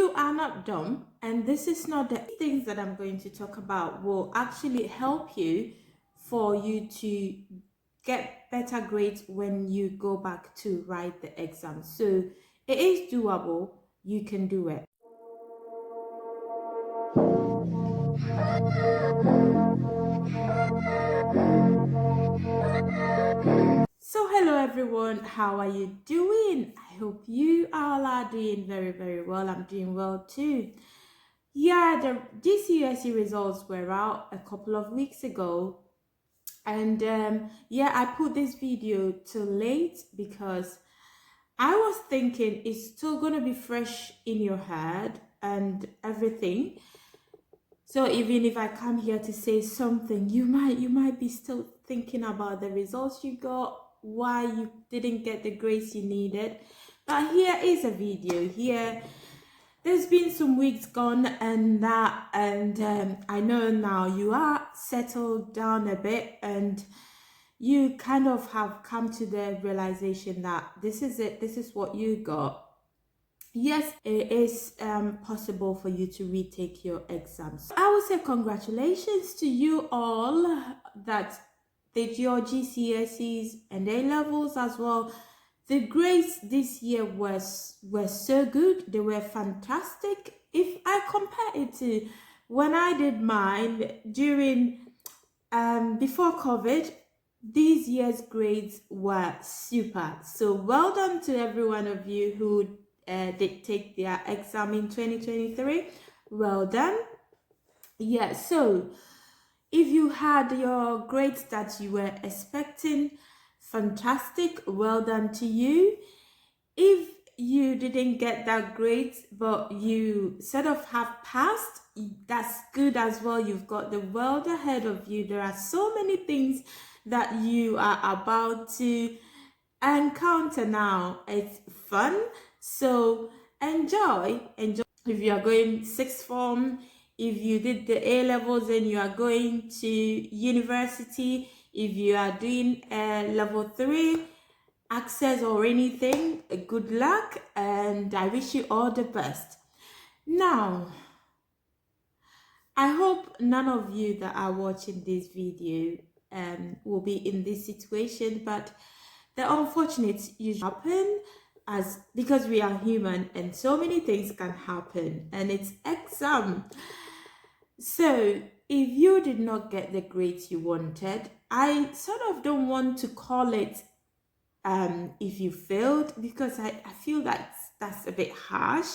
You are not dumb, and this is not the things that I'm going to talk about will actually help you for you to get better grades when you go back to write the exam. So it is doable. You can do it. So hello everyone, how are you doing? I hope you all are doing very well. I'm doing well too. Yeah, the GCSE results were out a couple of weeks ago, and yeah, I put this video too late because I was thinking it's still gonna be fresh in your head and everything. So even if I come here to say something, you might be still thinking about the results you got, why you didn't get the grades you needed. But here is a video. Here, there's been some weeks gone and that, and I know now you are settled down a bit, and you kind of have come to the realization that this is it. This is what you got. Yes, it is possible for you to retake your exams. I would say congratulations to you all that did your GCSEs and A levels as well. The grades this year were so good. They were fantastic. If I compare it to when I did mine during before COVID, these year's grades were super. So well done to every one of you who did take their exam in 2023. Well done. Yeah, so if you had your grades that you were expecting, fantastic, well done to you. If you didn't get that grade but you sort of have passed, that's good as well. You've got the world ahead of you. There are so many things that you are about to encounter now. It's fun, so enjoy. If you are going sixth form, if you did the A levels and you are going to university, if you are doing level 3 access or anything, good luck, and I wish you all the best. Now, I hope none of you that are watching this video will be in this situation, but the unfortunate usually happen as because we are human and so many things can happen, and it's exam. So if you did not get the grades you wanted, I sort of don't want to call it if you failed, because I feel that's a bit harsh,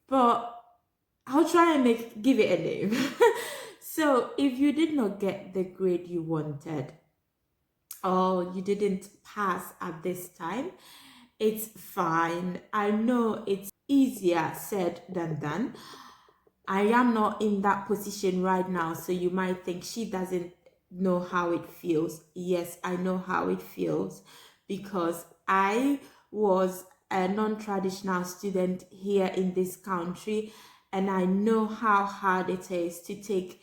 but I'll try and give it a name. So if you did not get the grade you wanted, or you didn't pass at this time, it's fine. I know it's easier said than done. I am not in that position right now, so you might think she doesn't know how it feels. Yes, I know how it feels because I was a non-traditional student here in this country, and I know how hard it is to take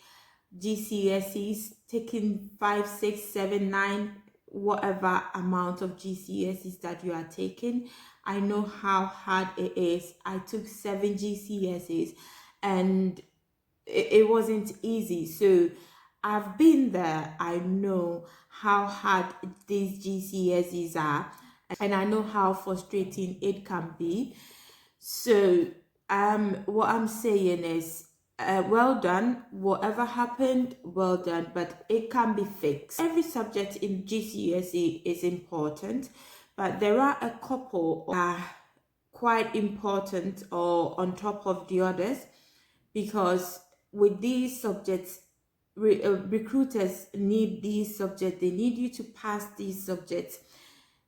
GCSEs, taking 5, 6, 7, 9, whatever amount of GCSEs that you are taking. I know how hard it is. I took 7 GCSEs and it wasn't easy. So I've been there. I know how hard these GCSEs are, and I know how frustrating it can be. So what I'm saying is well done. Whatever happened, well done, but it can be fixed. Every subject in GCSE is important, but there are a couple are quite important or on top of the others, because with these subjects, recruiters need these subjects. They need you to pass these subjects.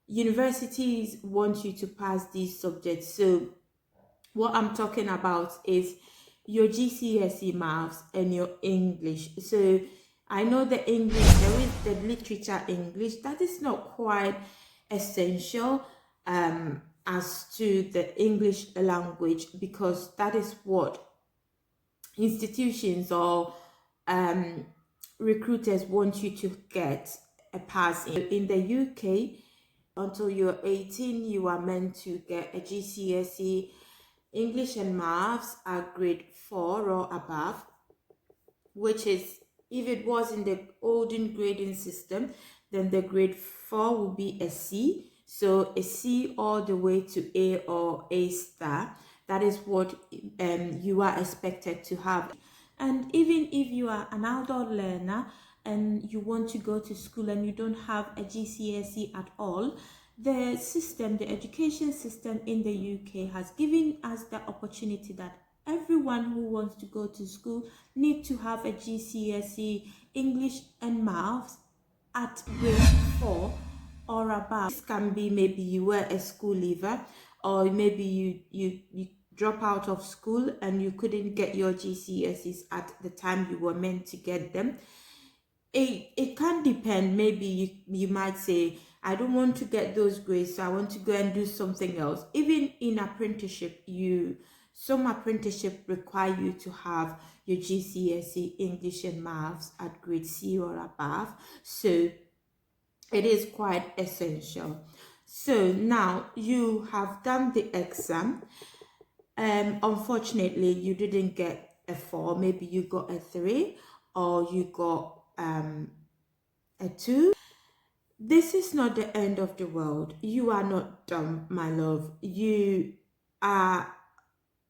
Universities want you to pass these subjects. So what I'm talking about is your GCSE maths and your English. So I know the English, there is the literature English that is not quite essential as to the English language, because that is what institutions or recruiters want you to get a pass in the UK. Until you're 18, you are meant to get a GCSE English and maths are grade 4 or above, which is, if it was in the olden grading system, then the grade 4 will be a C. So a C all the way to A or A star. That is what you are expected to have. And even if you are an adult learner and you want to go to school and you don't have a GCSE at all, the system, the education system in the UK has given us the opportunity that everyone who wants to go to school need to have a GCSE English and Maths at grade 4 or above. This can be maybe you were a school leaver, or maybe you drop out of school and you couldn't get your GCSEs at the time you were meant to get them. It can depend. Maybe you might say, I don't want to get those grades, so I want to go and do something else. Even in apprenticeship, some apprenticeship require you to have your GCSE English and Maths at grade C or above. So it is quite essential. So now you have done the exam. Unfortunately, you didn't get a 4. Maybe you got a 3, or you got a 2. This is not the end of the world. You are not dumb, my love. You are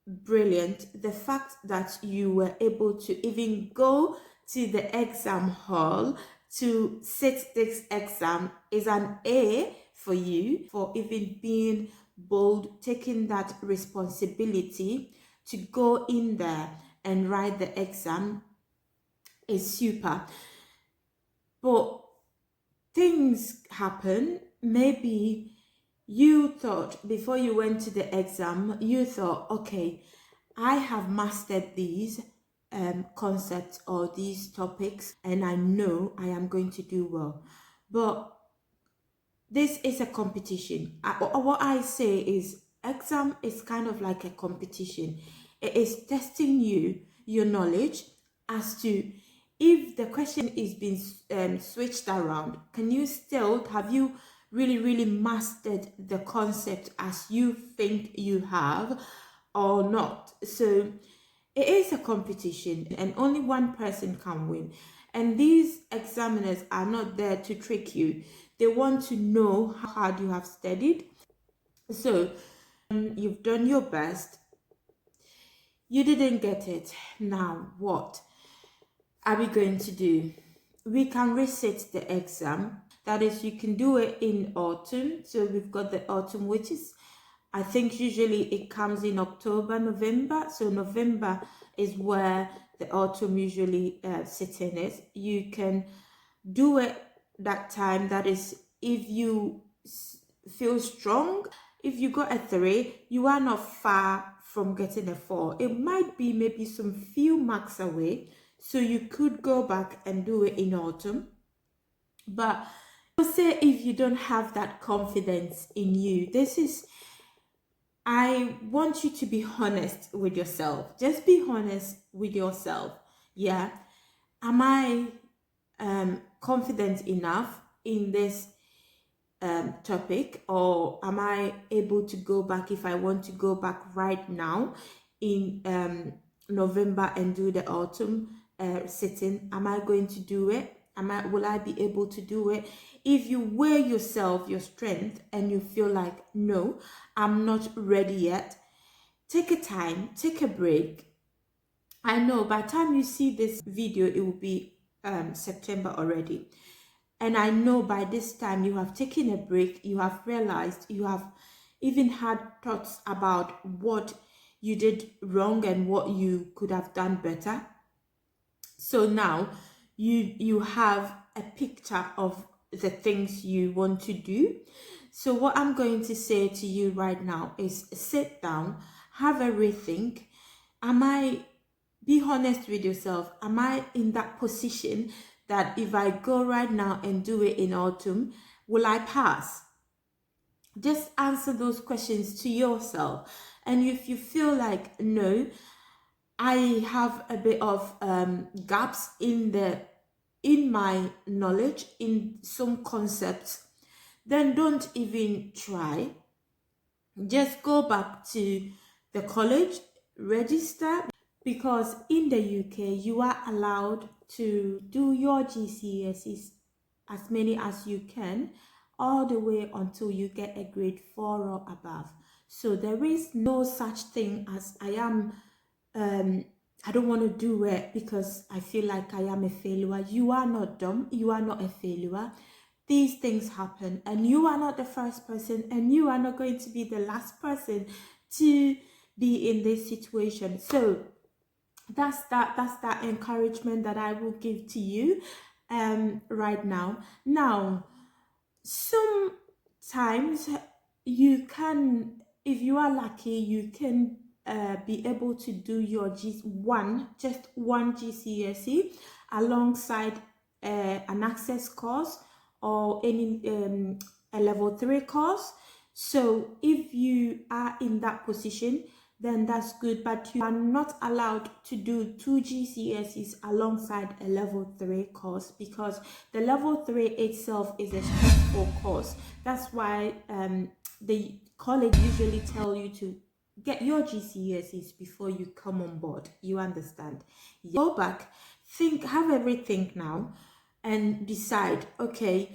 brilliant. The fact that you were able to even go to the exam hall to sit this exam is an A for you, for even being bold, taking that responsibility to go in there and write the exam is super. But things happen. Maybe you thought before you went to the exam, you thought, okay, I have mastered these concepts or these topics, and I know I am going to do well. But this is a competition. What I say is, exam is kind of like a competition. It is testing you, your knowledge, as to if the question is being switched around, have you really mastered the concept as you think you have or not? So it is a competition and only one person can win. And these examiners are not there to trick you. They want to know how hard you have studied. So you've done your best. You didn't get it. Now what are we going to do? We can reset the exam. That is, you can do it in autumn. So we've got the autumn, which is, I think usually it comes in October, November. So November is where the autumn usually sitting is. You can do it that time. That is, if you feel strong. If you got a 3, you are not far from getting a 4. It might be maybe some few marks away. So you could go back and do it in autumn. But say if you don't have that confidence in you, I want you to be honest with yourself. Just be honest with yourself. Yeah. Am I confident enough in this topic, or am I able to go back if I want to go back right now in November and do the autumn sitting? Am I going to do it? Will I be able to do it? If you weigh yourself, your strength, and you feel like, no, I'm not ready yet, take a time, take a break. I know by the time you see this video, it will be September already. And I know by this time you have taken a break, you have realized, you have even had thoughts about what you did wrong and what you could have done better. So now you have a picture of the things you want to do. So what I'm going to say to you right now is sit down, have a rethink. Be honest with yourself. Am I in that position that if I go right now and do it in autumn, will I pass? Just answer those questions to yourself. And if you feel like, no, I have a bit of gaps in my knowledge, in some concepts, then don't even try. Just go back to the college, register, because in the UK you are allowed to do your GCSEs, as many as you can, all the way until you get a grade 4 or above. So there is no such thing as um I don't want to do it because I feel like I am a failure. You are not dumb, you are not a failure. These things happen, and you are not the first person, and you are not going to be the last person to be in this situation. So that's that encouragement that I will give to you right now. Now, sometimes you can, if you are lucky, you can be able to do your just one GCSE alongside an access course or any a level 3 course. So if you are in that position, then that's good, but you are not allowed to do two GCSEs alongside a level 3 course, because the level 3 itself is a stressful course. That's why the college usually tell you to get your GCSEs before you come on board. You understand? Go back, have everything now, and decide, okay,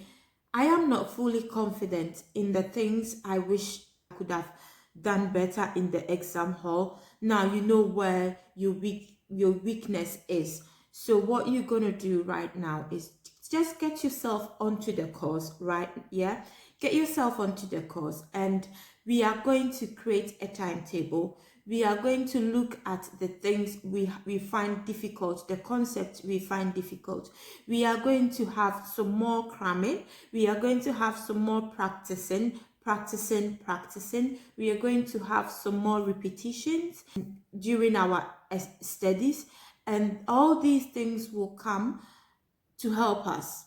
I am not fully confident in the things I wish I could have done better in the exam hall. Now you know where your weakness is. So what you're gonna do right now is just get yourself onto the course, right? Yeah, get yourself onto the course, and we are going to create a timetable. We are going to look at the things we find difficult, the concepts we find difficult. We are going to have some more cramming. We are going to have some more practicing. We are going to have some more repetitions during our studies, and all these things will come to help us.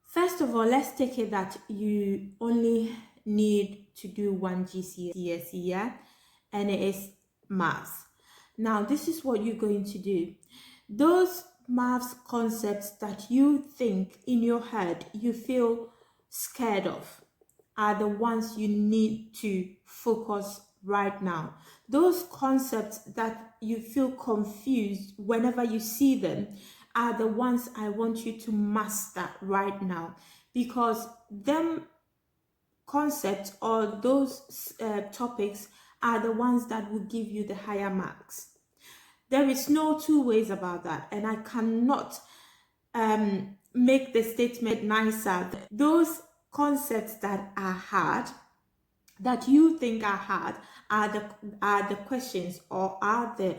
First of all, let's take it that you only need to do one GCSE, yeah, and it is maths. Now, this is what you're going to do. Those maths concepts that you think in your head you feel scared of are the ones you need to focus right now. Those concepts that you feel confused whenever you see them are the ones I want you to master right now, because them concepts or those topics are the ones that will give you the higher marks. There is no two ways about that, and I cannot make the statement nicer. Those concepts that are hard, that you think are hard, are the questions or are the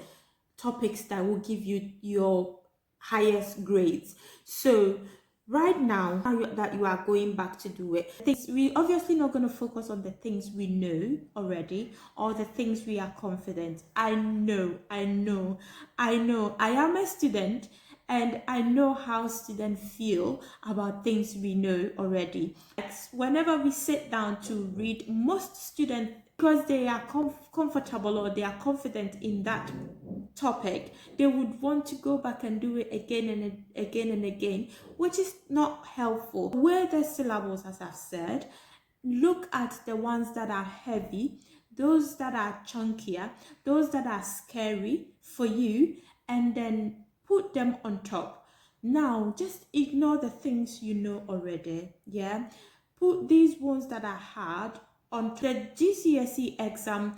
topics that will give you your highest grades. So right now that you are going back to do it, we obviously not going to focus on the things we know already or the things we are confident. I know I am a student, and I know how students feel about things we know already. Whenever we sit down to read, most students, because they are comfortable or they are confident in that topic, they would want to go back and do it again and again and again, which is not helpful. Where the syllables, as I've said, look at the ones that are heavy, those that are chunkier, those that are scary for you, and then put them on top. Now just ignore the things you know already. Yeah, put these ones that are hard on the GCSE exam.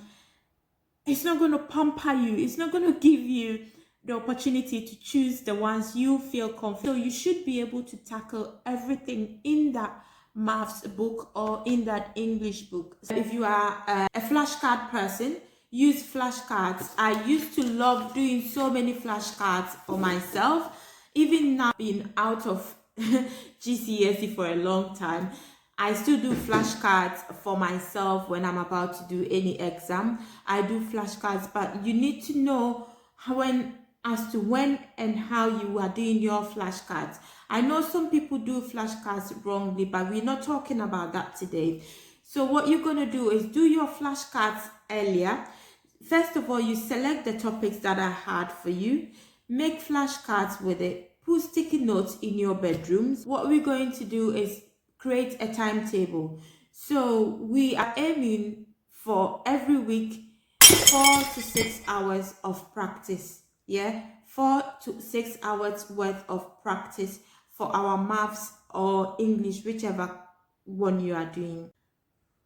It's not going to pamper you. It's not going to give you the opportunity to choose the ones you feel confident. So you should be able to tackle everything in that maths book or in that English book. So if you are a flashcard person, use flashcards. I used to love doing so many flashcards for myself. Even now, being out of GCSE for a long time, I still do flashcards for myself when I'm about to do any exam. I do flashcards, but you need to know when and how you are doing your flashcards. I know some people do flashcards wrongly, but we're not talking about that today. So what you're going to do is do your flashcards earlier. First of all, you select the topics that are hard for you, make flashcards with it, put sticky notes in your bedrooms. What we're going to do is create a timetable. So we are aiming for every week 4 to 6 hours of practice. Yeah, 4 to 6 hours worth of practice for our maths or English, whichever one you are doing.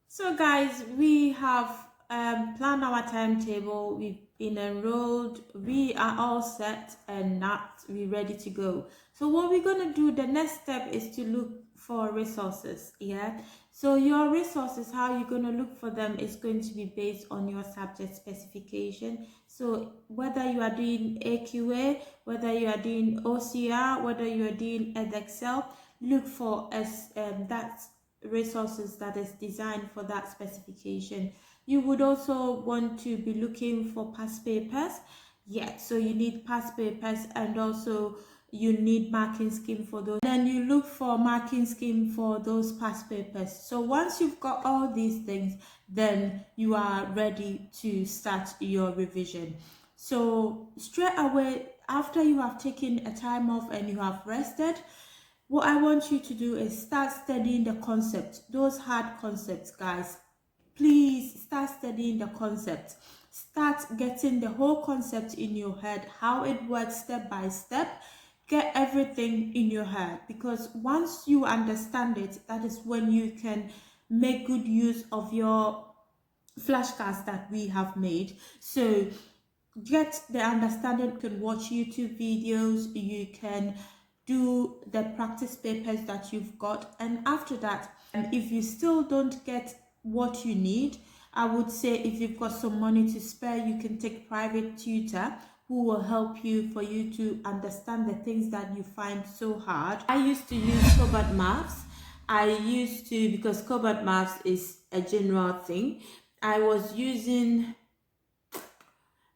So guys, we have planned our timetable, we've been enrolled, we are all set and not we ready to go. So what we're going to do, the next step is to look for resources. Yeah, so your resources, how you're going to look for them is going to be based on your subject specification. So whether you are doing AQA, whether you are doing OCR, whether you are doing EdExcel, look for that resources that is designed for that specification. You would also want to be looking for past papers. Yeah, so you need past papers, and also you need marking scheme for those. Then you look for marking scheme for those past papers. So once you've got all these things, then you are ready to start your revision. So straight away after you have taken a time off and you have rested, what I want you to do is start studying the concept, those hard concepts, guys. Please start studying the concept. Start getting the whole concept in your head, how it works step by step. Get everything in your head, because once you understand it, that is when you can make good use of your flashcards that we have made. So get the understanding. You can watch YouTube videos, you can do the practice papers that you've got, and after that, and if you still don't get what you need, I would say if you've got some money to spare, you can take private tutor who will help you for you to understand the things that you find so hard. I used to use Cobalt Maths. Because Cobalt Maths is a general thing, I was using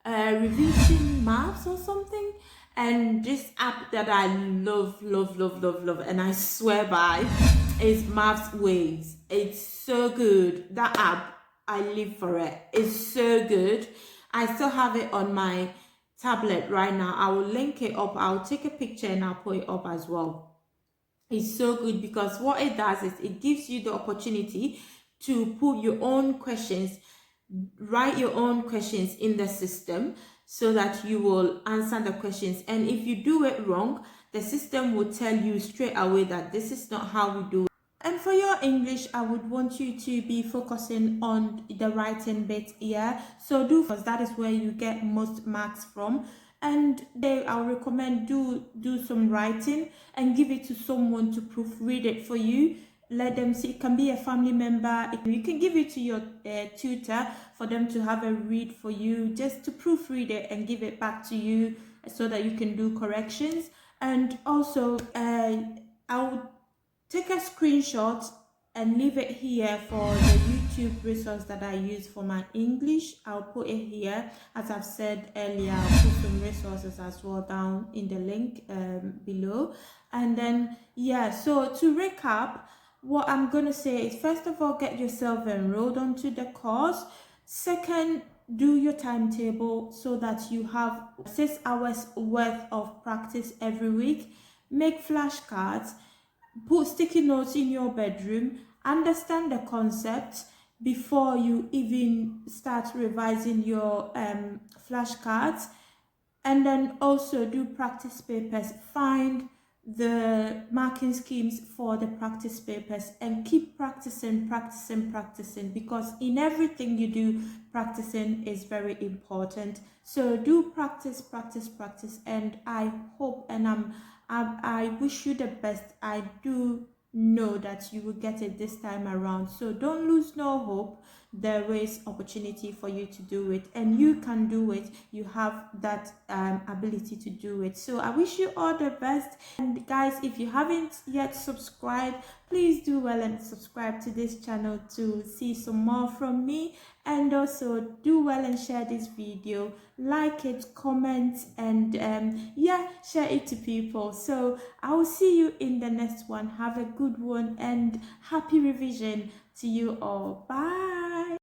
revision maths or something, and this app that I love and I swear by is Maths Waves. It's so good. That app, I live for it. It's so good. I still have it on my tablet right now. I will link it up. I'll take a picture and I'll put it up as well. It's so good because what it does is it gives you the opportunity to put your own questions, write your own questions in the system, so that you will answer the questions, and if you do it wrong, the system will tell you straight away that this is not how we do it. And for your English, I would want you to be focusing on the writing bit. Yeah, so because that is where you get most marks from. And I'll recommend do some writing and give it to someone to proofread it for you. Let them see. It can be a family member. You can give it to your tutor for them to have a read for you, just to proofread it and give it back to you so that you can do corrections. And also I would take a screenshot and leave it here for the YouTube resource that I use for my English. I'll put it here. As I've said earlier, I'll put some resources as well down in the link below. And then, yeah, so to recap, what I'm going to say is, first of all, get yourself enrolled onto the course. Second, do your timetable so that you have 6 hours worth of practice every week. Make flashcards. Put sticky notes in your bedroom. Understand the concept before you even start revising your flashcards. And then also do practice papers. Find the marking schemes for the practice papers and keep practicing, because in everything you do, practicing is very important. So do practice, and I hope and I wish you the best. I do know that you will get it this time around, so don't lose no hope. There is opportunity for you to do it, and you can do it. You have that ability to do it. So I wish you all the best. And guys, if you haven't yet subscribed, please do well and subscribe to this channel to see some more from me. And also do well and share this video, like it, comment, and yeah, share it to people. So I will see you in the next one. Have a good one and happy revision to you all. Bye.